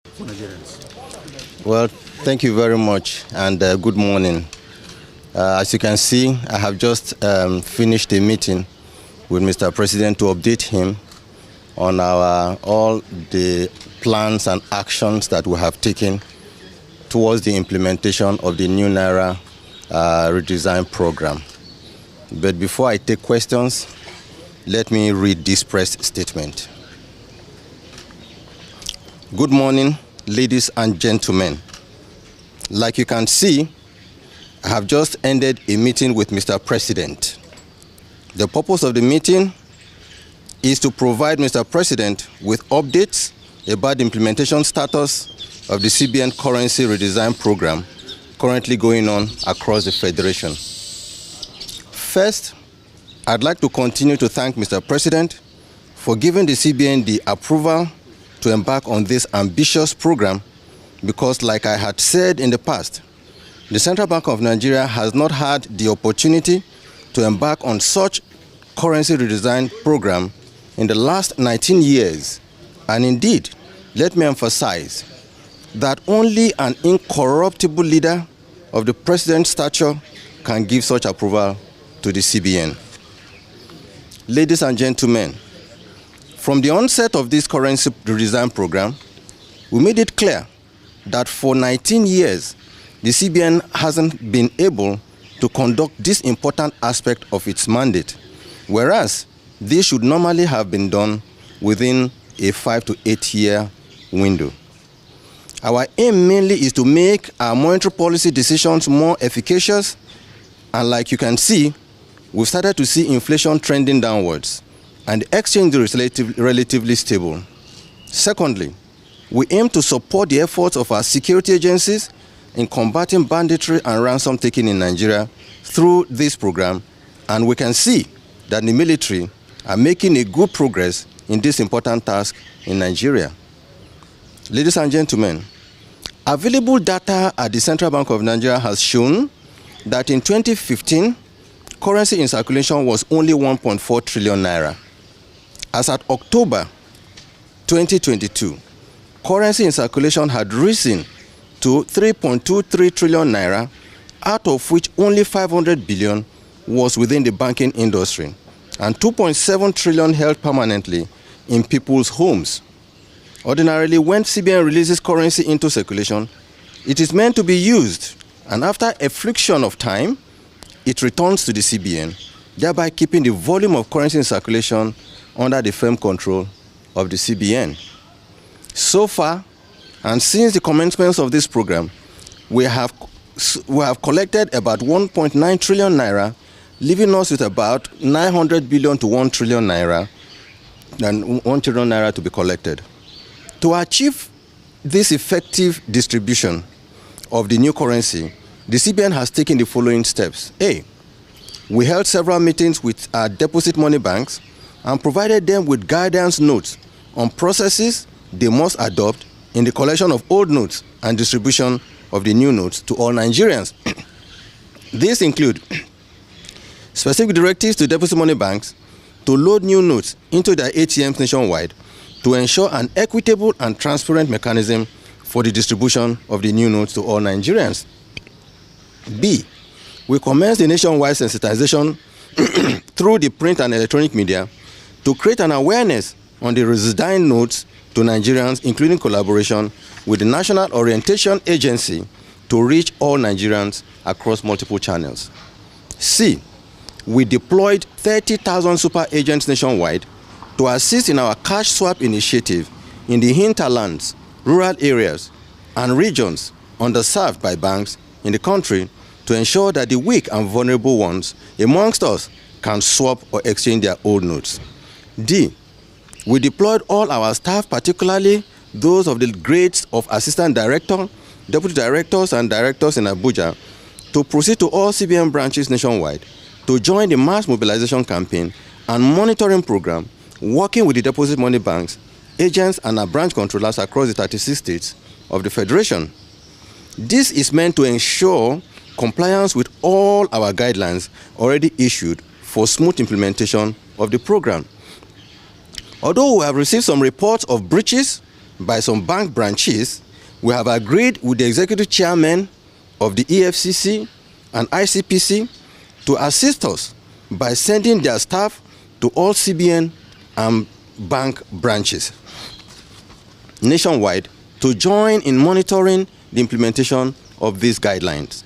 for Nigerians? Well, thank you very much, and good morning. As you can see, I have just finished a meeting with Mr. President to update him on all the plans and actions that we have taken towards the implementation of the new Naira redesign program. But before I take questions, let me read this press statement. Good morning, ladies and gentlemen. Like you can see, I have just ended a meeting with Mr. President. The purpose of the meeting is to provide Mr. President with updates about the implementation status of the CBN currency redesign program currently going on across the Federation. First, I'd like to continue to thank Mr. President for giving the CBN the approval to embark on this ambitious program because, like I had said in the past, the Central Bank of Nigeria has not had the opportunity to embark on such currency redesign program in the last 19 years. And indeed, let me emphasize that only an incorruptible leader of the president's stature can give such approval to the CBN. Ladies and gentlemen, from the onset of this currency redesign program, we made it clear that for 19 years, the CBN hasn't been able to conduct this important aspect of its mandate, whereas this should normally have been done within a 5 to 8 year window. Our aim mainly is to make our monetary policy decisions more efficacious, and like you can see, we've started to see inflation trending downwards and the exchange rate is relatively stable. Secondly, we aim to support the efforts of our security agencies in combating banditry and ransom taking in Nigeria through this program, and we can see that the military are making a good progress in this important task in Nigeria. Ladies and gentlemen, available data at the Central Bank of Nigeria has shown that in 2015, currency in circulation was only 1.4 trillion naira. As at October 2022, currency in circulation had risen to 3.23 trillion naira, out of which only 500 billion was within the banking industry, and 2.7 trillion held permanently in people's homes. Ordinarily, when CBN releases currency into circulation, it is meant to be used, and after a friction of time, it returns to the CBN, thereby keeping the volume of currency in circulation under the firm control of the CBN. So far, and since the commencement of this program, we have collected about 1.9 trillion naira, leaving us with about 900 billion to 1 trillion naira, and 1 trillion naira to be collected. To achieve this effective distribution of the new currency, the CBN has taken the following steps. A, we held several meetings with our deposit money banks and provided them with guidance notes on processes they must adopt in the collection of old notes and distribution of the new notes to all Nigerians. These include specific directives to deposit money banks to load new notes into their ATMs nationwide to ensure an equitable and transparent mechanism for the distribution of the new notes to all Nigerians. B, we commenced the nationwide sensitization through the print and electronic media to create an awareness on the redesign notes to Nigerians, including collaboration with the National Orientation Agency to reach all Nigerians across multiple channels. C, we deployed 30,000 super agents nationwide to assist in our cash swap initiative in the hinterlands, rural areas, and regions underserved by banks in the country to ensure that the weak and vulnerable ones amongst us can swap or exchange their old notes. D, we deployed all our staff, particularly those of the grades of assistant director, deputy directors, and directors in Abuja, to proceed to all CBN branches nationwide to join the mass mobilization campaign and monitoring program, working with the deposit money banks, agents, and our branch controllers across the 36 states of the Federation. This is meant to ensure compliance with all our guidelines already issued for smooth implementation of the program. Although we have received some reports of breaches by some bank branches, we have agreed with the executive chairman of the EFCC and ICPC to assist us by sending their staff to all CBN and bank branches nationwide to join in monitoring the implementation of these guidelines.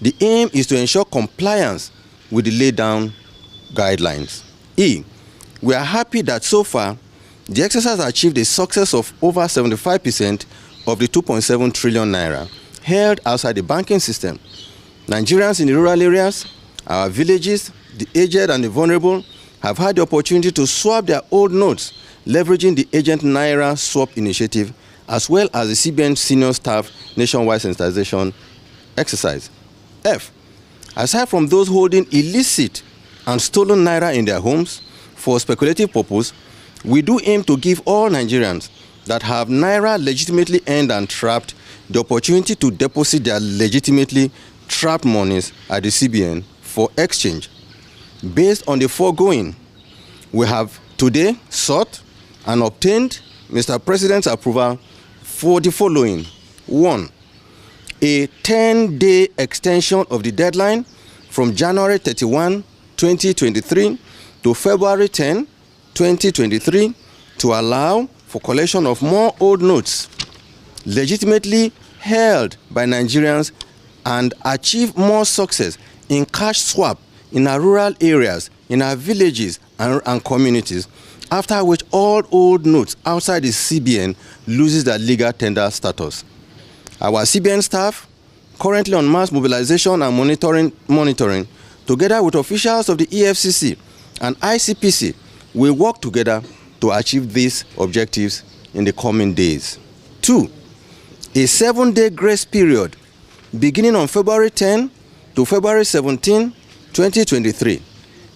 The aim is to ensure compliance with the laid down guidelines. We are happy that so far the exercise has achieved a success of over 75% of the 2.7 trillion naira held outside the banking system. Nigerians in the rural areas, our villages, the aged and the vulnerable have had the opportunity to swap their old notes, leveraging the Agent Naira Swap Initiative, as well as the CBN senior staff nationwide sensitization exercise. Aside from those holding illicit and stolen naira in their homes for speculative purpose, we do aim to give all Nigerians that have naira legitimately earned and trapped the opportunity to deposit their legitimately trapped monies at the CBN for exchange. Based on the foregoing, we have today sought and obtained Mr. President's approval for the following. 1. A 10-day extension of the deadline from January 31, 2023 to February 10, 2023 to allow for collection of more old notes legitimately held by Nigerians and achieve more success in cash swap in our rural areas, in our villages and communities, after which all old notes outside the CBN loses their legal tender status. Our CBN staff, currently on mass mobilization and monitoring, together with officials of the EFCC and ICPC, will work together to achieve these objectives in the coming days. 2. A 7-day grace period beginning on February 10 to February 17, 2023,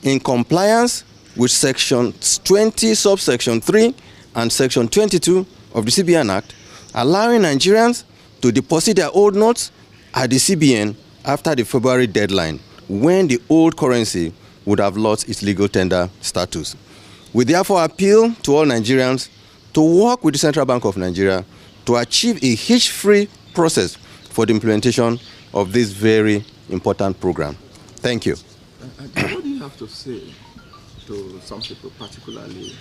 in compliance with Section 20, subsection 3 and Section 22 of the CBN Act, allowing Nigerians to deposit their old notes at the CBN after the February deadline, when the old currency would have lost its legal tender status. We therefore appeal to all Nigerians to work with the Central Bank of Nigeria to achieve a hitch-free process for the implementation of this very important program. Thank you. What do you have to say to some people, particularly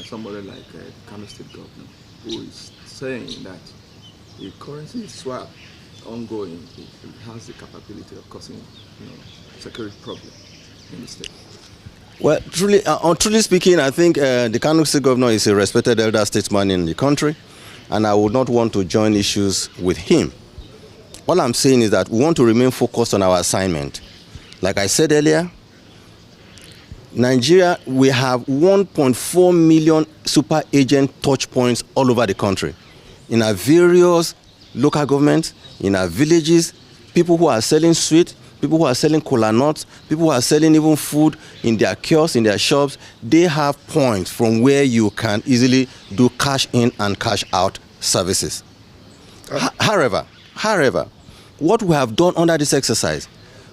somebody like the Kano State governor, who is saying that the currency swap ongoing has the capability of causing security problem in the state? Well, truly speaking, I think the Kano State governor is a respected elder statesman in the country, and I would not want to join issues with him. All I'm saying is that we want to remain focused on our assignment. Like I said earlier, Nigeria, we have 1.4 million super agent touch points all over the country. In our various local governments, in our villages, people who are selling sweet, people who are selling cola nuts, people who are selling even food in their kiosks, in their shops, they have points from where you can easily do cash in and cash out services. However, what we have done under this exercise,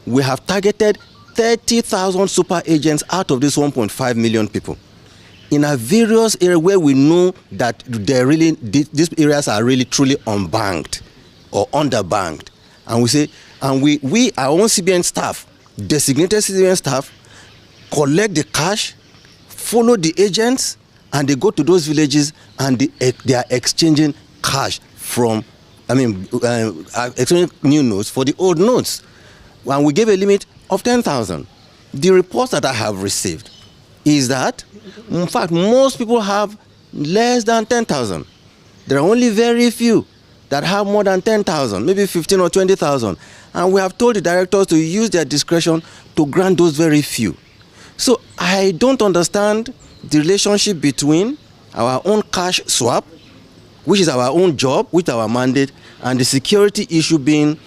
we have targeted 30,000 super agents out of these 1.5 million people in our various areas where we know that these areas are really truly unbanked or underbanked. And we say, and we our own CBN staff, designated CBN staff, collect the cash, follow the agents, and they go to those villages and they are exchanging cash from, exchanging new notes for the old notes. And we gave a limit of 10,000. The reports that I have received is that, in fact, most people have less than 10,000. There are only very few that have more than 10,000, maybe 15 or 20,000. And we have told the directors to use their discretion to grant those very few. So I don't understand the relationship between our own cash swap, which is our own job, with our mandate, and the security issue being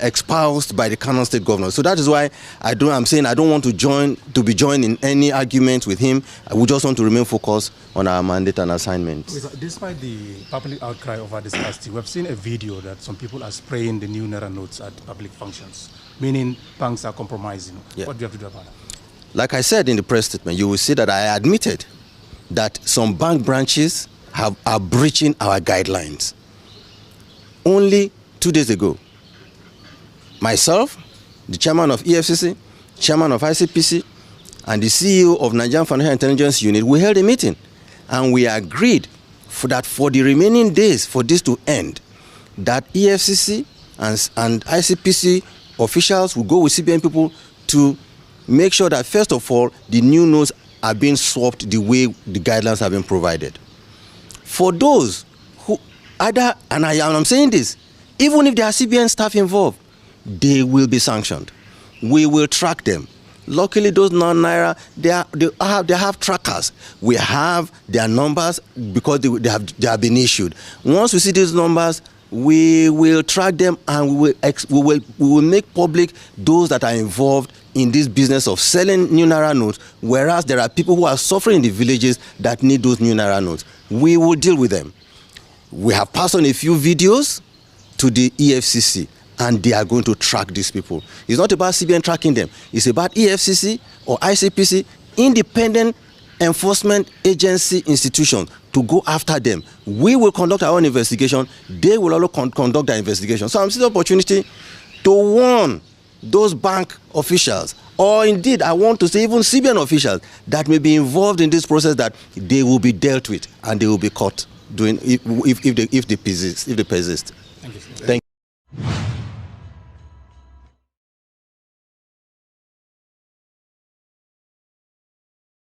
espoused by the Kano State governor. So that is why I'm saying I don't want to be joined in any argument with him. We just want to remain focused on our mandate and assignment. Despite the public outcry over this last year, we've seen a video that some people are spraying the new Naira notes at public functions, meaning banks are compromising. Yeah. What do you have to do about that? Like I said in the press statement, you will see that I admitted that some bank branches are breaching our guidelines. Only 2 days ago, myself, the chairman of EFCC, chairman of ICPC, and the CEO of Nigerian Financial Intelligence Unit, we held a meeting, and we agreed that for the remaining days for this to end, that EFCC and ICPC officials will go with CBN people to make sure that, first of all, the new notes are being swapped the way the guidelines have been provided. For those who either, and I'm saying this, even if there are CBN staff involved, they will be sanctioned. We will track them. Luckily, those non-Naira, they have trackers. We have their numbers because they have been issued. Once we see these numbers, we will track them, and we will make public those that are involved in this business of selling new Naira notes, whereas there are people who are suffering in the villages that need those new Naira notes. We will deal with them. We have passed on a few videos to the EFCC, and they are going to track these people. It's not about CBN tracking them. It's about EFCC or ICPC, independent enforcement agency institutions, to go after them. We will conduct our own investigation. They will also conduct their investigation. So I'm seeing the opportunity to warn those bank officials, or indeed I want to say even CBN officials that may be involved in this process, that they will be dealt with and they will be caught doing if they persist. Thank you.